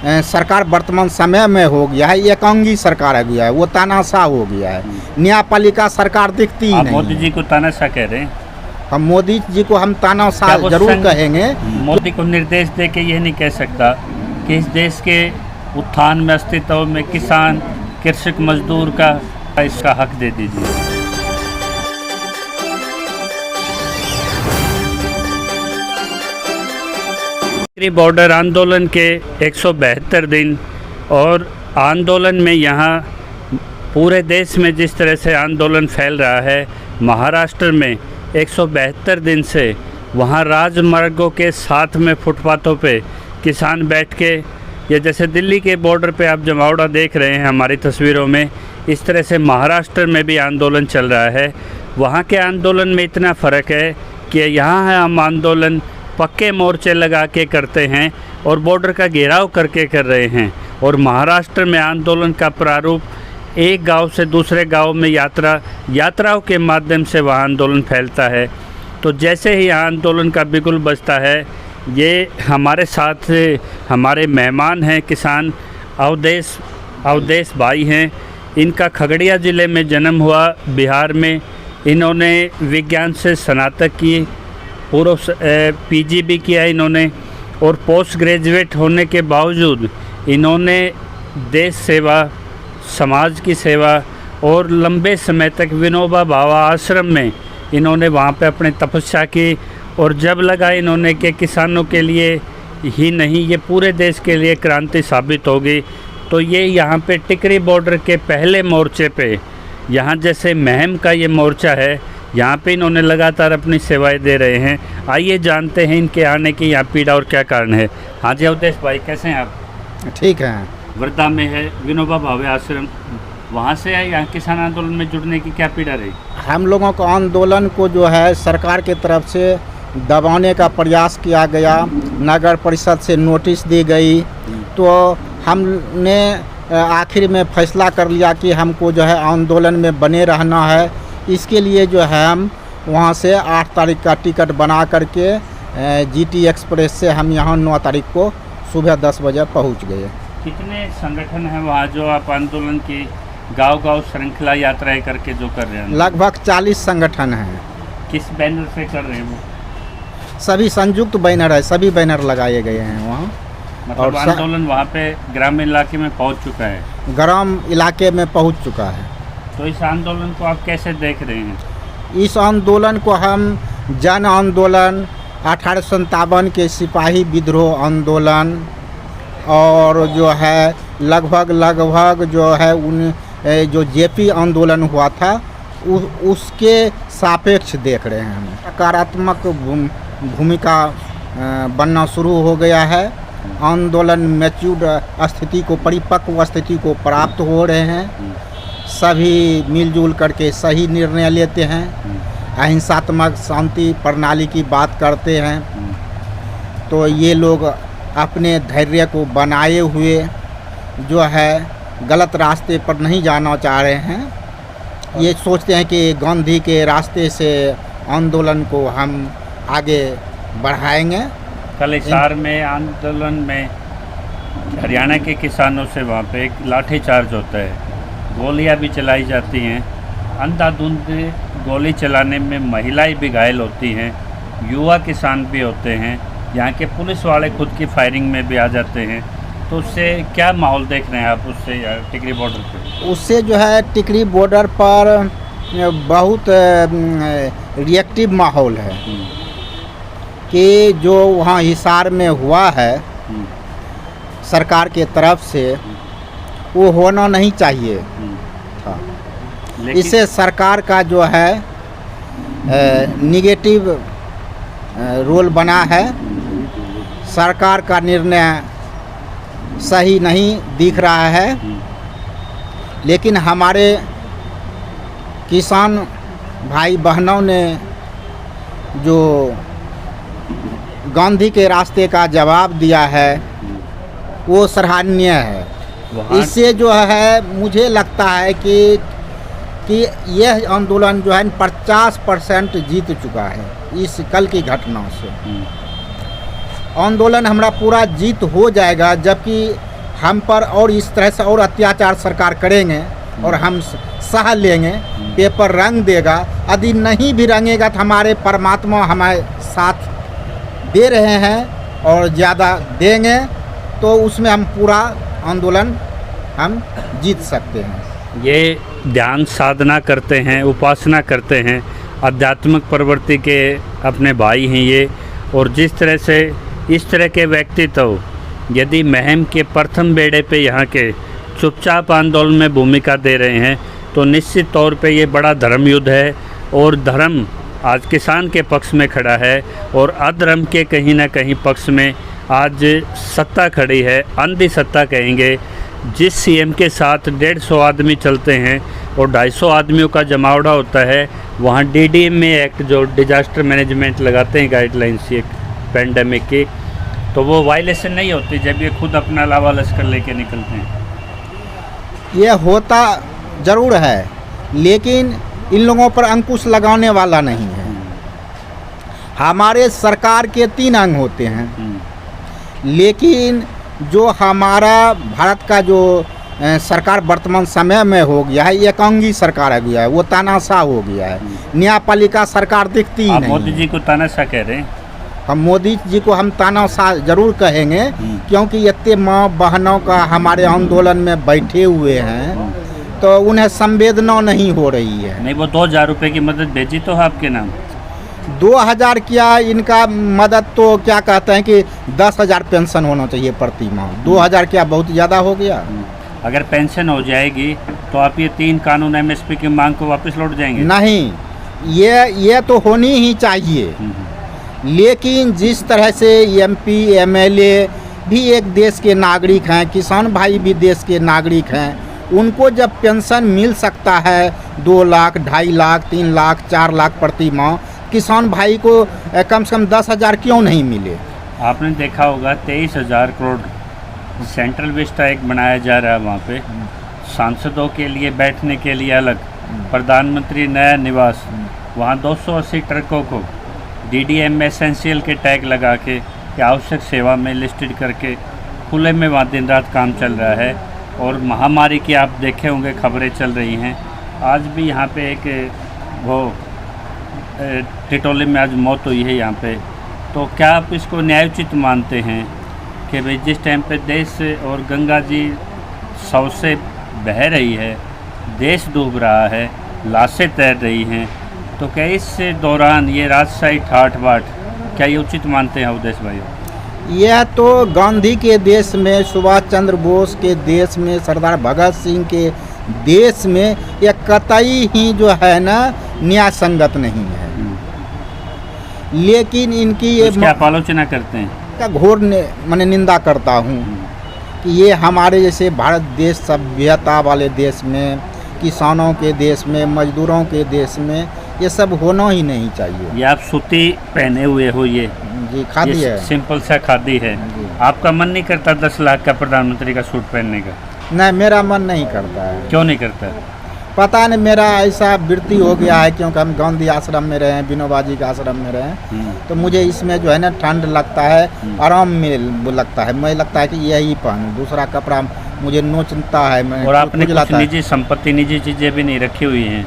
सरकार वर्तमान समय में हो गया है, एकांगी सरकार हो गया है, वो तानाशाह हो गया है। न्यायपालिका सरकार दिखती ही आप नहीं। मोदी जी को तानाशाह कह रहे हैं? हम मोदी जी को हम तानाशाह जरूर कहेंगे। मोदी को निर्देश दे के यह नहीं कह सकता कि इस देश के उत्थान में, अस्तित्व में किसान, कृषक, मजदूर का इसका हक दे दीजिए। बॉर्डर आंदोलन के 172 दिन और आंदोलन में यहाँ पूरे देश में जिस तरह से आंदोलन फैल रहा है, महाराष्ट्र में 172 दिन से वहाँ राजमार्गों के साथ में फुटपाथों पे किसान बैठ के, या जैसे दिल्ली के बॉर्डर पे आप जमावड़ा देख रहे हैं हमारी तस्वीरों में, इस तरह से महाराष्ट्र में भी आंदोलन चल रहा है। वहाँ के आंदोलन में इतना फ़र्क है कि यहाँ है हम आंदोलन पक्के मोर्चे लगा के करते हैं और बॉर्डर का घेराव करके कर रहे हैं, और महाराष्ट्र में आंदोलन का प्रारूप एक गांव से दूसरे गांव में यात्राओं के माध्यम से वहाँ आंदोलन फैलता है। तो जैसे ही यहाँ आंदोलन का बिगुल बजता है, ये हमारे साथ हमारे मेहमान हैं किसान अवधेश भाई हैं। इनका खगड़िया ज़िले में जन्म हुआ, बिहार में। इन्होंने विज्ञान से स्नातक की, पूर्व पीजी भी किया इन्होंने, और पोस्ट ग्रेजुएट होने के बावजूद इन्होंने देश सेवा, समाज की सेवा और लंबे समय तक विनोबा भावे आश्रम में इन्होंने वहाँ पे अपनी तपस्या की। और जब लगा इन्होंने कि किसानों के लिए ही नहीं, ये पूरे देश के लिए क्रांति साबित होगी, तो ये यहाँ पे टिकरी बॉर्डर के पहले मोर्चे पे, यहाँ जैसे महम का ये मोर्चा है, यहाँ पे इन्होंने लगातार अपनी सेवाएं दे रहे हैं। आइए जानते हैं इनके आने की यहाँ पीड़ा और क्या कारण है। हाँ जी अवधेश भाई, कैसे हैं आप? ठीक है। वर्धा में है विनोबा भावे आश्रम, वहाँ से यहाँ किसान आंदोलन में जुड़ने की क्या पीड़ा रही? हम लोगों को आंदोलन को जो है सरकार की तरफ से दबाने का प्रयास किया गया, नगर परिषद से नोटिस दी गई, तो हमने आखिर में फैसला कर लिया कि हमको जो है आंदोलन में बने रहना है। इसके लिए जो है हम वहाँ से 8 तारीख का टिकट बना करके जीटी एक्सप्रेस से हम यहाँ 9 तारीख को सुबह 10 बजे पहुँच गए। कितने संगठन हैं वहाँ जो आप आंदोलन की गांव-गांव श्रृंखला यात्राएं करके जो कर रहे हैं? लगभग 40 संगठन हैं। किस बैनर से कर रहे हैं वो? सभी संयुक्त बैनर है, सभी बैनर लगाए गए हैं वहाँ। मतलब और आंदोलन वहाँ पे ग्रामीण इलाके में पहुँच चुका है? ग्राम इलाके में पहुँच चुका है। तो इस आंदोलन को आप कैसे देख रहे हैं? इस आंदोलन को हम जन आंदोलन, 1857 के सिपाही विद्रोह आंदोलन, और जो है लगभग जो है उन जो जेपी आंदोलन हुआ था उसके सापेक्ष देख रहे हैं हम। सकारात्मक भूमिका बनना शुरू हो गया है। आंदोलन मैच्योर्ड स्थिति को, परिपक्व स्थिति को प्राप्त हो रहे हैं। सभी मिलजुल करके सही निर्णय लेते हैं, अहिंसात्मक शांति प्रणाली की बात करते हैं। तो ये लोग अपने धैर्य को बनाए हुए जो है गलत रास्ते पर नहीं जाना चाह रहे हैं। ये सोचते हैं कि गांधी के रास्ते से आंदोलन को हम आगे बढ़ाएंगे। कल हिसार में आंदोलन में हरियाणा के किसानों से वहाँ पे एक लाठीचार्ज होता है, गोलियां भी चलाई जाती हैं। अंधाधुंध गोली चलाने में महिलाएं भी घायल होती हैं, युवा किसान भी होते हैं। यहाँ के पुलिस वाले खुद की फायरिंग में भी आ जाते हैं। तो उससे क्या माहौल देख रहे हैं आप उससे टिकरी बॉर्डर पे? उससे जो है टिकरी बॉर्डर पर बहुत रिएक्टिव माहौल है कि जो वहाँ हिसार में हुआ है सरकार के तरफ से, वो होना नहीं चाहिए था। इससे सरकार का जो है निगेटिव रोल बना है। सरकार का निर्णय सही नहीं दिख रहा है, लेकिन हमारे किसान भाई बहनों ने जो गांधी के रास्ते का जवाब दिया है वो सराहनीय है। इससे जो है मुझे लगता है कि यह आंदोलन जो है 50% जीत चुका है इस कल की घटना से। आंदोलन हमारा पूरा जीत हो जाएगा, जबकि हम पर और इस तरह से और अत्याचार सरकार करेंगे और हम सह लेंगे, पेपर रंग देगा। यदि नहीं भी रंगेगा तो हमारे परमात्मा हमारे साथ दे रहे हैं और ज़्यादा देंगे, तो उसमें हम पूरा आंदोलन हम जीत सकते हैं। ये ध्यान साधना करते हैं, उपासना करते हैं, आध्यात्मिक प्रवृत्ति के अपने भाई हैं ये। और जिस तरह से इस तरह के व्यक्तित्व यदि मुहिम के प्रथम बेड़े पे यहाँ के चुपचाप आंदोलन में भूमिका दे रहे हैं, तो निश्चित तौर पे ये बड़ा धर्म युद्ध है। और धर्म आज किसान के पक्ष में खड़ा है और अधर्म के कहीं ना कहीं पक्ष में आज सत्ता खड़ी है, अंधी सत्ता कहेंगे। जिस सीएम के साथ 150 आदमी चलते हैं और 250 आदमियों का जमावड़ा होता है, वहाँ DDMA एक्ट जो डिजास्टर मैनेजमेंट लगाते हैं गाइडलाइंस एक पेंडेमिक की, तो वो वायलेशन नहीं होती जब ये खुद अपना लावा लश्कर लेके निकलते हैं। ये होता ज़रूर है, लेकिन इन लोगों पर अंकुश लगाने वाला नहीं है। हमारे सरकार के 3 अंग होते हैं, लेकिन जो हमारा भारत का जो सरकार वर्तमान समय में हो गया है, एकांगी सरकार हो गया है, वो तानाशाह हो गया है। न्यायपालिका सरकार दिखती ही नहीं। मोदी जी को तानाशाह कह रहे हैं? हम मोदी जी को हम तानाशाह जरूर कहेंगे, क्योंकि इतने माँ बहनों का हमारे आंदोलन में बैठे हुए हैं, तो उन्हें संवेदना नहीं हो रही है। नहीं, वो 2000 रुपये की मदद भेजी तो है आपके नाम? 2000 क्या, इनका मदद तो क्या कहते हैं कि 10,000 पेंशन होना चाहिए प्रति माह। 2000 क्या बहुत ज़्यादा हो गया? अगर पेंशन हो जाएगी तो आप ये 3 कानून MSP की मांग को वापस लौट जाएंगे? नहीं, ये तो होनी ही चाहिए, लेकिन जिस तरह से MP MLA भी एक देश के नागरिक हैं, किसान भाई भी देश के नागरिक हैं, उनको जब पेंशन मिल सकता है 2 लाख, 2.5 लाख, 3 लाख, 4 लाख प्रति माह, किसान भाई को कम से कम 10,000 क्यों नहीं मिले? आपने देखा होगा 23,000 करोड़ सेंट्रल विस्टा एक बनाया जा रहा है वहाँ पे, सांसदों के लिए बैठने के लिए अलग, प्रधानमंत्री नया निवास, वहाँ 280 ट्रकों को DDM एसेंशियल के टैग लगा के या आवश्यक सेवा में लिस्टेड करके खुले में वहाँ दिन रात काम चल रहा है। और महामारी की आप देखे होंगे खबरें चल रही हैं। आज भी यहाँ पे एक वो टिटोली में आज मौत हुई है यहाँ पे। तो क्या आप इसको न्यायोचित मानते हैं कि भाई जिस टाइम पे देश और गंगा जी 100 से बह रही है, देश डूब रहा है, लाशें तैर रही हैं, तो क्या इस दौरान ये राजशाही ठाठ बाट क्या ये उचित मानते हैं अवधेश भाई? यह तो गांधी के देश में, सुभाष चंद्र बोस के देश में, सरदार भगत सिंह के देश में यह कतई ही जो है ना न्याय संगत नहीं है। लेकिन इनकी ये क्या आप आलोचना करते हैं? का घोर मैंने निंदा करता हूँ कि ये हमारे जैसे भारत देश सभ्यता वाले देश में, किसानों के देश में, मजदूरों के देश में ये सब होना ही नहीं चाहिए। ये आप सूती पहने हुए हो, ये जी खादी है, सिंपल सा खादी है। आपका मन नहीं करता 10 लाख का प्रधानमंत्री का सूट पहनने का? नहीं, मेरा मन नहीं करता है। क्यों नहीं करता? पता नहीं, मेरा ऐसा वृत्ति हो गया है, क्योंकि हम गांधी आश्रम में रहे, विनोबा जी के आश्रम में रहे, तो मुझे इसमें जो है ना ठंड लगता है, आराम में लगता है। मुझे लगता है कि यही पहनूं, दूसरा कपड़ा मुझे नोचता है। मैं और आपने कुछ निजी संपत्ति, निजी चीज़ें भी नहीं रखी हुई हैं,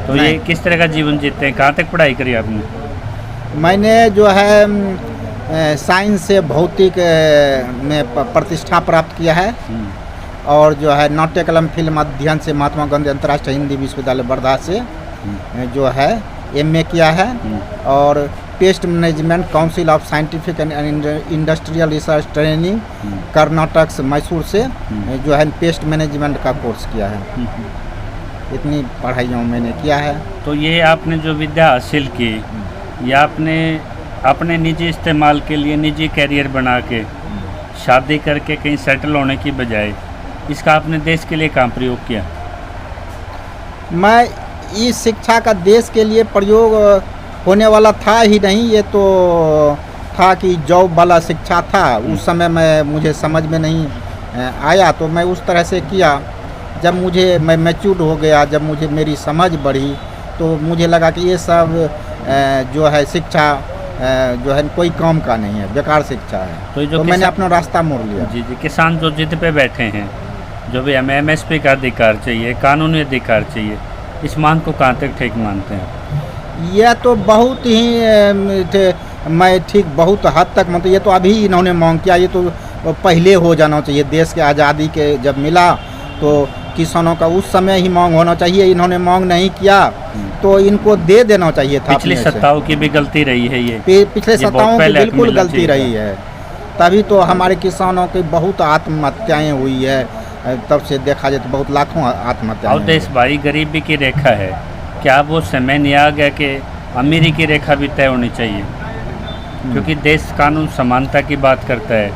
तो ये किस तरह का जीवन जीते हैं? कहाँ तक पढ़ाई करी आपने? मैंने जो है साइंस से भौतिक में प्रतिष्ठा प्राप्त किया है, और जो है नाट्य कलम फिल्म अध्ययन से महात्मा गांधी अंतर्राष्ट्रीय हिंदी विश्वविद्यालय वर्धा से जो है MA किया है, और pest management council of scientific and industrial research training Karnataka से, मैसूर से जो है पेस्ट मैनेजमेंट का कोर्स किया है। इतनी पढ़ाइयों मैंने किया है। तो ये आपने जो विद्या हासिल की, या आपने अपने निजी इस्तेमाल के लिए निजी कैरियर बना के शादी करके कहीं सेटल होने की बजाय इसका आपने देश के लिए काम प्रयोग किया? मैं इस शिक्षा का देश के लिए प्रयोग होने वाला था ही नहीं। ये तो था कि जॉब वाला शिक्षा था, उस समय मुझे समझ में नहीं आया, तो मैं उस तरह से किया। जब मैं मैच्योर हो गया, जब मुझे मेरी समझ बढ़ी, तो मुझे लगा कि ये सब जो है शिक्षा जो है कोई काम का नहीं है, बेकार शिक्षा है। तो ये जो तो मैंने किसान- अपना रास्ता मोड़ लिया। जी जी, किसान जो जिद पे बैठे हैं, जो भी हमें एमएसपी का अधिकार चाहिए, कानूनी अधिकार चाहिए, इस मांग को कहाँ तक ठीक मानते हैं? यह तो बहुत ही मैं ठीक बहुत हद तक मतलब ये तो अभी इन्होंने मांग किया, ये तो पहले हो जाना चाहिए। देश के आज़ादी के जब मिला तो किसानों का उस समय ही मांग होना चाहिए। इन्होंने मांग नहीं किया तो इनको दे देना चाहिए था। पिछली अपने से। सत्ताओं की भी गलती रही है ये। पिछले ये बहुत सत्ताओं की पहले बिल्कुल मिलना गलती चाहिए रही है, तभी तो हमारे किसानों की बहुत आत्महत्याएं हुई है। तब से देखा जाए तो बहुत लाखों आत्महत्याएं और देश भाई गरीबी की रेखा है, क्या वो समय नहीं आ गया कि अमीरी की रेखा भी तय होनी चाहिए? क्योंकि देश कानून समानता की बात करता है,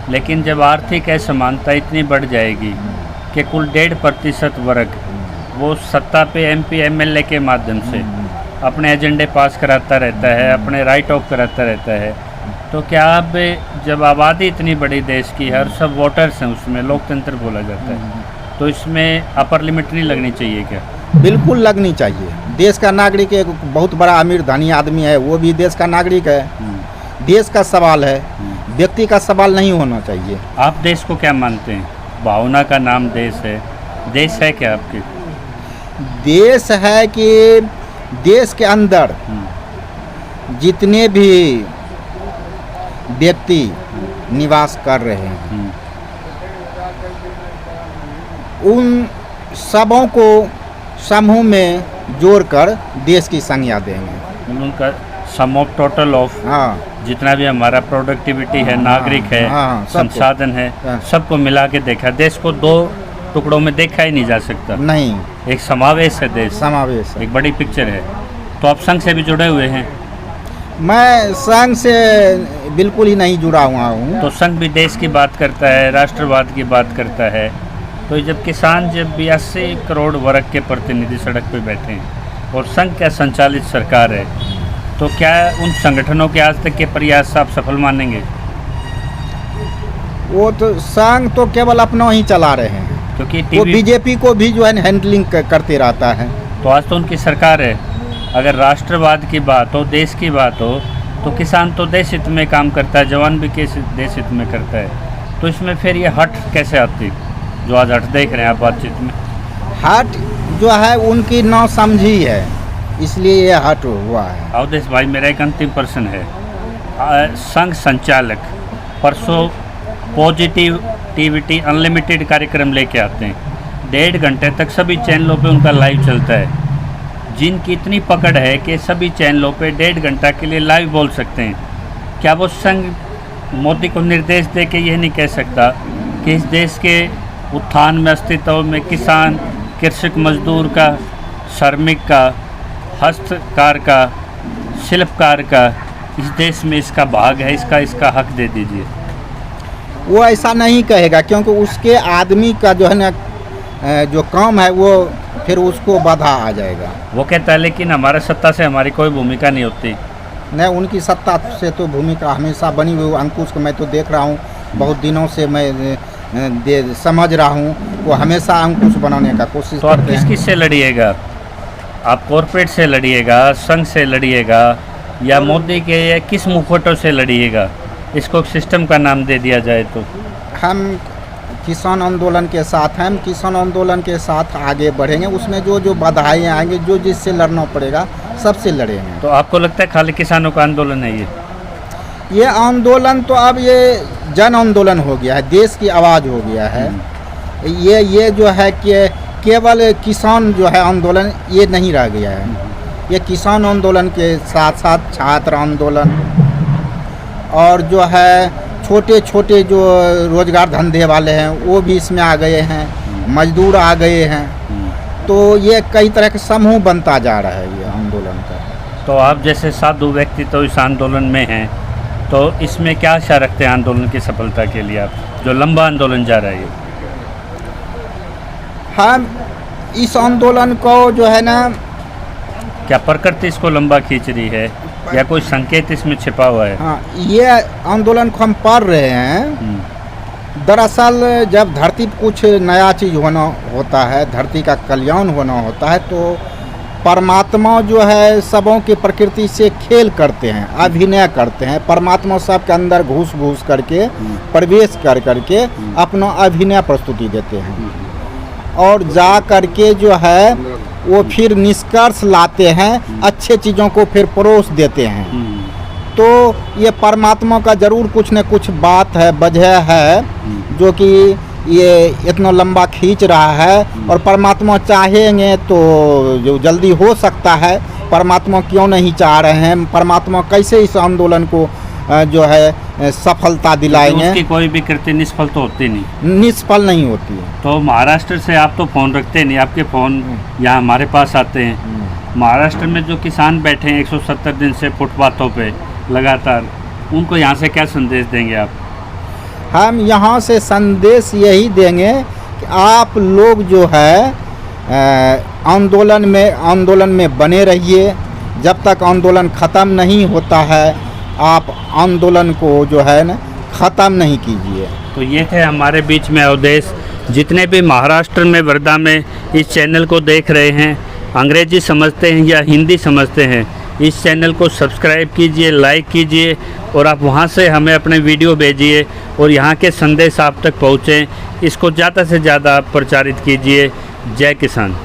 लेकिन जब आर्थिक असमानता इतनी बढ़ जाएगी कि कुल 1.5% वर्ग वो सत्ता पे एमपी एमएलए के माध्यम से अपने एजेंडे पास कराता रहता है, अपने राइट ऑफ कराता रहता है, तो क्या अब जब आबादी इतनी बड़ी देश की है और सब वोटर्स हैं, उसमें लोकतंत्र बोला जाता है, तो इसमें अपर लिमिट नहीं लगनी चाहिए क्या? बिल्कुल लगनी चाहिए। देश का नागरिक एक बहुत बड़ा अमीर धनी आदमी है, वो भी देश का नागरिक है। देश का सवाल है, व्यक्ति का सवाल नहीं होना चाहिए। आप देश को क्या मानते हैं? भावना का नाम देश है क्या आपके? देश है कि देश के अंदर जितने भी व्यक्ति निवास कर रहे हैं उन सबों को समूह में जोड़कर देश की संज्ञा देंगे। उनका सम ऑफ टोटल ऑफ हाँ जितना भी हमारा प्रोडक्टिविटी है, नागरिक है, हाँ, सबको। संसाधन है, हाँ। सबको मिला के देखा। देश को दो टुकड़ों में देखा ही नहीं जा सकता। नहीं, एक समावेश है देश, समावेश है। एक बड़ी पिक्चर है। तो आप संघ से भी जुड़े हुए हैं? मैं संघ से बिल्कुल ही नहीं जुड़ा हुआ हूँ। तो संघ भी देश की बात करता है, राष्ट्रवाद की बात करता है। तो जब किसान जब 82 करोड़ वर्ग के प्रतिनिधि सड़क पे बैठे हैं और संघ का संचालित सरकार है, तो क्या उन संगठनों के आज तक के प्रयास आप सफल मानेंगे? वो तो संघ तो केवल अपना ही चला रहे हैं, क्योंकि वो टीवी बीजेपी को भी जो है हैंडलिंग करते रहता है। तो आज तो उनकी सरकार है। अगर राष्ट्रवाद की बात हो, देश की बात हो, तो किसान तो देश हित में काम करता है, जवान भी देश हित में करता है। तो इसमें फिर ये हट कैसे आती, जो आज हट देख रहे हैं आप बातचीत में? हट जो है उनकी नासमझी है, इसलिए ये हट हुआ है। अवधेश भाई, मेरा एक अंतिम प्रश्न है। संघ संचालक परसों पॉजिटिविटी अनलिमिटेड कार्यक्रम लेके आते हैं, 1.5 घंटे तक सभी चैनलों पे उनका लाइव चलता है, जिनकी इतनी पकड़ है कि सभी चैनलों पे 1.5 घंटा के लिए लाइव बोल सकते हैं। क्या वो संघ मोदी को निर्देश दे के यह नहीं कह सकता कि इस देश के उत्थान में, अस्तित्व में किसान, कृषक, मजदूर का, श्रमिक का, हस्तकार का, शिल्पकार का इस देश में इसका भाग है, इसका हक दे दीजिए? वो ऐसा नहीं कहेगा, क्योंकि उसके आदमी का जो है ना जो काम है वो फिर उसको बाधा आ जाएगा। वो कहता है लेकिन हमारा सत्ता से हमारी कोई भूमिका नहीं होती। नहीं, उनकी सत्ता से तो भूमिका हमेशा बनी हुई। अंकुश को मैं तो देख रहा हूँ, बहुत दिनों से मैं समझ रहा हूँ, वो हमेशा अंकुश बनाने का कोशिश तो आप करते हैं। किस से लड़िएगा? आप कॉरपोरेट से लड़िएगा, संघ से लड़िएगा, या मोदी के या किस मुखौटों से लड़िएगा? इसको सिस्टम का नाम दे दिया जाए तो। हम किसान आंदोलन के साथ हैं, हम किसान आंदोलन के साथ आगे बढ़ेंगे। उसमें जो जो बाधाएं आएंगे, जो जिससे लड़ना पड़ेगा, सबसे लड़ेंगे। तो आपको लगता है खाली किसानों का आंदोलन है ये आंदोलन तो अब ये जन आंदोलन हो गया है, देश की आवाज़ हो गया है। ये जो है कि केवल किसान जो है आंदोलन ये नहीं रह गया है। ये किसान आंदोलन के साथ साथ छात्र आंदोलन और जो है छोटे छोटे जो रोजगार धंधे वाले हैं वो भी इसमें आ गए हैं, मजदूर आ गए हैं। तो ये कई तरह के समूह बनता जा रहा है ये आंदोलन का। तो आप जैसे साधु व्यक्ति तो इस आंदोलन में हैं, तो इसमें क्या आशा रखते हैं आंदोलन की सफलता के लिए, आप जो लंबा आंदोलन जा रहा है? हम इस आंदोलन को जो है ना, क्या प्रकृति इसको लंबा खींच रही है या कोई संकेत इसमें छिपा हुआ है? हाँ, ये आंदोलन को हम पढ़ रहे हैं। दरअसल जब धरती पर कुछ नया चीज़ होना होता है, धरती का कल्याण होना होता है, तो परमात्मा जो है सबों की प्रकृति से खेल करते हैं, अभिनय करते हैं। परमात्मा सबके अंदर घुस करके प्रवेश करके अपना अभिनय प्रस्तुति देते हैं और जा करके जो है वो फिर निष्कर्ष लाते हैं, अच्छे चीज़ों को फिर परोस देते हैं। तो ये परमात्मा का ज़रूर कुछ न कुछ बात है, वजह है जो कि ये इतना लंबा खींच रहा है। और परमात्मा चाहेंगे तो जो जल्दी हो सकता है, परमात्मा क्यों नहीं चाह रहे हैं, परमात्मा कैसे इस आंदोलन को जो है सफलता दिलाएंगे। उसकी कोई भी कृति निष्फल तो होती नहीं, निष्फल नहीं होती है। तो महाराष्ट्र से आप तो फ़ोन रखते नहीं, आपके फ़ोन यहाँ हमारे पास आते हैं। महाराष्ट्र में जो किसान बैठे हैं 170 दिन से फुटपाथों पे लगातार, उनको यहाँ से क्या संदेश देंगे आप? हम यहाँ से संदेश यही देंगे कि आप लोग जो है आंदोलन में बने रहिए। जब तक आंदोलन ख़त्म नहीं होता है, आप आंदोलन को जो है ना ख़त्म नहीं कीजिए। तो ये थे हमारे बीच में अवधेश। जितने भी महाराष्ट्र में वर्धा में इस चैनल को देख रहे हैं, अंग्रेजी समझते हैं या हिंदी समझते हैं, इस चैनल को सब्सक्राइब कीजिए, लाइक कीजिए और आप वहां से हमें अपने वीडियो भेजिए और यहाँ के संदेश आप तक पहुँचें। इसको ज़्यादा से ज़्यादा प्रचारित कीजिए। जय किसान।